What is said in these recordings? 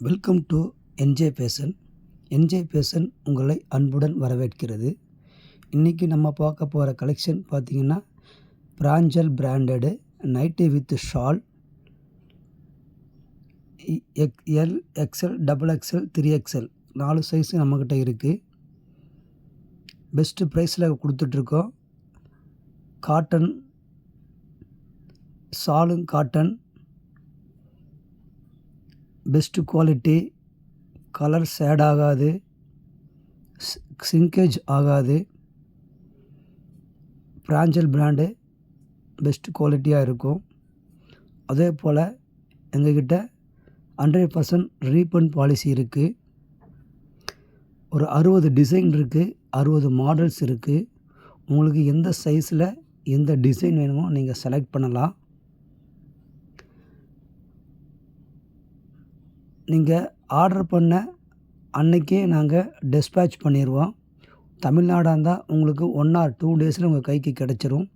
Welcome to NJ fashion. NJ fashion உங்களை அன்புடன் வரவேற்கிறது. இன்றைக்கி நம்ம பார்க்க போகிற கலெக்ஷன் பார்த்திங்கன்னா, Pranjal branded nighty with shawl L XL XXL 3XL 4 size நம்மக்கிட்ட இருக்குது. பெஸ்ட்டு ப்ரைஸில் கொடுத்துட்ருக்கோம். காட்டன் ஷாலும் cotton, best quality, colour shade ஆகாது, சிங்கேஜ் ஆகாது. பிராஞ்சல் பிராண்டு பெஸ்ட்டு குவாலிட்டியாக இருக்கும். அதே போல் எங்கக்கிட்ட 100% ரீஃபண்ட் பாலிசி இருக்குது. ஒரு 60 டிசைன் இருக்குது, 60 மாடல்ஸ் இருக்குது. உங்களுக்கு எந்த சைஸில் எந்த டிசைன் வேணுமோ நீங்கள் செலக்ட் பண்ணலாம். நீங்கள் ஆர்டர் பண்ண அன்றைக்கே நாங்கள் டிஸ்பேட்ச் பண்ணிடுவோம். தமிழ்நாடாக இருந்தால் உங்களுக்கு 1 or 2 டேஸில் உங்கள் கைக்கு கிடச்சிரும்.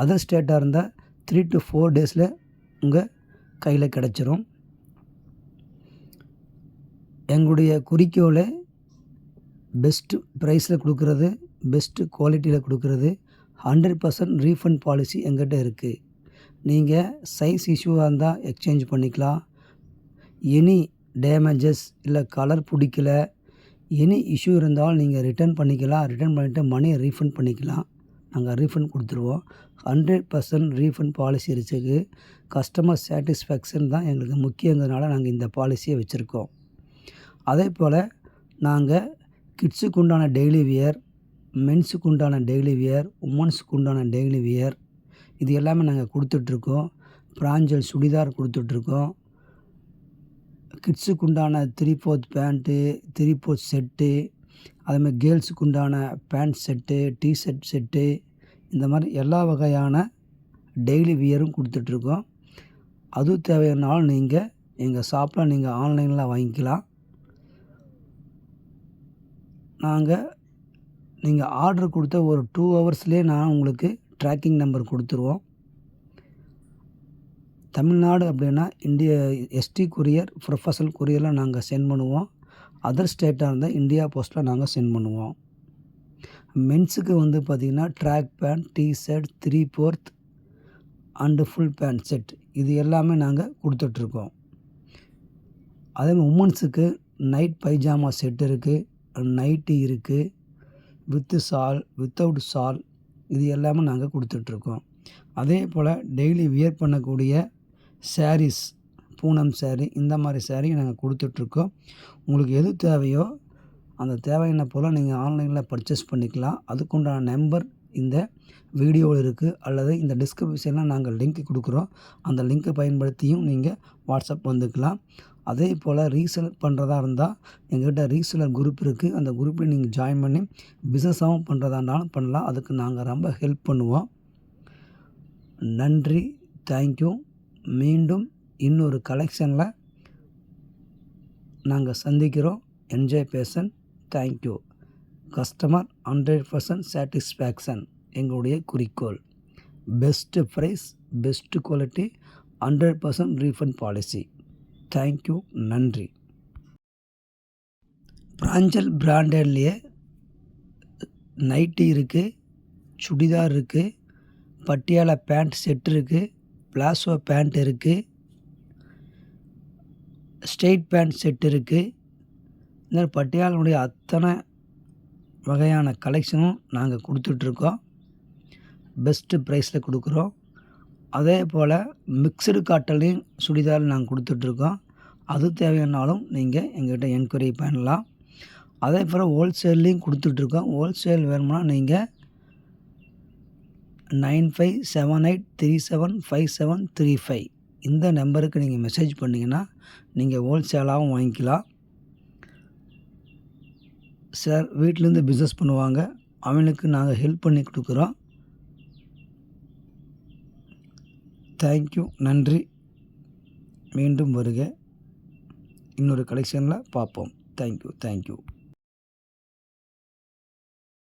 அதர் ஸ்டேட்டாக இருந்தால் 3 to 4 டேஸில் உங்கள் கையில் கிடச்சிரும். எங்களுடைய குறிக்கோளை பெஸ்ட்டு ப்ரைஸில் கொடுக்குறது, பெஸ்ட்டு குவாலிட்டியில் கொடுக்குறது. 100% ரீஃபண்ட் பாலிசி எங்கிட்ட இருக்குது. நீங்கள் சைஸ் இஷ்யூவாக இருந்தால் எக்ஸ்சேஞ்ச் பண்ணிக்கலாம். எனி டேமேஜஸ் இல்லை கலர் பிடிக்கல, எனி இஷ்யூ இருந்தாலும் நீங்கள் ரிட்டர்ன் பண்ணிக்கலாம். ரிட்டர்ன் பண்ணிவிட்டு மணியை ரீஃபண்ட் பண்ணிக்கலாம். நாங்கள் ரீஃபண்ட் கொடுத்துருவோம். 100% ரீஃபண்ட் பாலிசி இருக்குது. கஸ்டமர் சாட்டிஸ்ஃபேக்ஷன் தான் எங்களுக்கு முக்கியங்கிறதுனால நாங்கள் இந்த பாலிசியை வச்சுருக்கோம். அதே போல் நாங்கள் கிட்ஸுக்கு உண்டான டெய்லி வியர், மென்ஸுக்கு உண்டான டெய்லி வியர், உமன்ஸுக்கு உண்டான டெய்லி வியர், இது எல்லாமே நாங்கள் கொடுத்துட்ருக்கோம். பிராஞ்சல் சுடிதார் கொடுத்துட்ருக்கோம். கிட்ஸுக்கு உண்டான 3/4 பேண்ட்டு, 3/4 செட்டு, அதேமாதிரி கேர்ள்ஸுக்கு உண்டான பேண்ட் செட்டு, டிஷர்ட் செட்டு, இந்த மாதிரி எல்லா வகையான டெய்லி வியரும் கொடுத்துட்ருக்கோம். அதுவும் தேவையானாலும் நீங்கள் எங்கள் ஷாப்பில் நீங்கள் ஆன்லைனில் வாங்கிக்கலாம். நீங்கள் ஆர்டர் கொடுத்த ஒரு 2 ஹவர்ஸ்லேயே நான் உங்களுக்கு ட்ராக்கிங் நம்பர் கொடுத்துருவோம். தமிழ்நாடு அப்படின்னா இந்தியா எஸ்டி கொரியர், ப்ரொஃபஷனல் கொரியரில் நாங்கள் சென்ட் பண்ணுவோம். அதர் ஸ்டேட்டாக இருந்தால் இந்தியா போஸ்ட்டில் நாங்கள் சென்ட் பண்ணுவோம். மென்ஸுக்கு வந்து பார்த்திங்கன்னா track pant, T-shirt, 3/4 and full pant set, இது எல்லாமே நாங்கள் கொடுத்துட்ருக்கோம். அதேமாதிரி உமன்ஸுக்கு நைட் பைஜாமா செட் இருக்குது, நைட்டி இருக்குது, வித்து ஷால், வித்தவுட் ஷால், இது எல்லாமே நாங்கள் கொடுத்துட்ருக்கோம். அதே போல் டெய்லி வியர் பண்ணக்கூடிய சாரீஸ், பூனம் சாரீ, இந்த மாதிரி சாரீ நாங்கள் கொடுத்துட்ருக்கோம். உங்களுக்கு எது தேவையோ அந்த தேவையான போல் நீங்கள் ஆன்லைனில் பர்ச்சேஸ் பண்ணிக்கலாம். அதுக்குண்டான நம்பர் இந்த வீடியோவில் இருக்குது, அல்லது இந்த டிஸ்கிரிப்ஷனில் நாங்கள் லிங்க் கொடுக்குறோம். அந்த லிங்க்கை பயன்படுத்தியும் நீங்கள் வாட்ஸ்அப் வந்துக்கலாம். அதே போல் ரீசேல் பண்ணுறதா இருந்தால் எங்கள்கிட்ட ரீசேலர் குரூப் இருக்குது. அந்த குரூப்பில் நீங்கள் ஜாயின் பண்ணி பிஸ்னஸாகவும் பண்ணுறதா இருந்தாலும் பண்ணலாம். அதுக்கு நாங்கள் ரொம்ப ஹெல்ப் பண்ணுவோம். நன்றி, தேங்க்யூ. மீண்டும் இன்னொரு கலெக்ஷனில் நாங்கள் சந்திக்கிறோம். Enjoy fashion. Thank you. Customer 100% satisfaction எங்களுடைய குறிக்கோள். Best price, best quality, 100% refund policy. Thank you, நன்றி. பிராஞ்சல் பிராண்டட்லேயே நைட்டி இருக்குது, சுடிதார் இருக்குது, பட்டியாலா பேண்ட் செட் இருக்குது, பிளாசோ பேண்ட் இருக்குது, ஸ்ட்ரெயிட் பேண்ட் செட் இருக்குது. இந்த பட்டியாலனுடைய அத்தனை வகையான கலெக்ஷனும் நாங்கள் கொடுத்துட்ருக்கோம். பெஸ்ட்டு ப்ரைஸில் கொடுக்குறோம். அதே போல் மிக்சடு காட்டன்லேயும் சுடிதார் நாங்கள் கொடுத்துட்ருக்கோம். அது தேவையானாலும் நீங்கள் எங்கள்கிட்ட என்கொயரி பண்ணலாம். அதே போல் ஹோல்சேல்லையும் கொடுத்துட்ருக்கோம். ஹோல்சேல் வேணும்னா நீங்கள் 9578375735 இந்த நம்பருக்கு நீங்கள் மெசேஜ் பண்ணிங்கன்னா நீங்கள் ஹோல்சேலாகவும் வாங்கிக்கலாம். சார் வீட்டிலேருந்து பிஸ்னஸ் பண்ணுவாங்க, அவங்களுக்கு நாங்கள் ஹெல்ப் பண்ணி கொடுக்குறோம். தேங்க்யூ, நன்றி. மீண்டும் வருக. இன்னொரு கலெக்ஷனில் பார்ப்போம். தேங்க்யூ.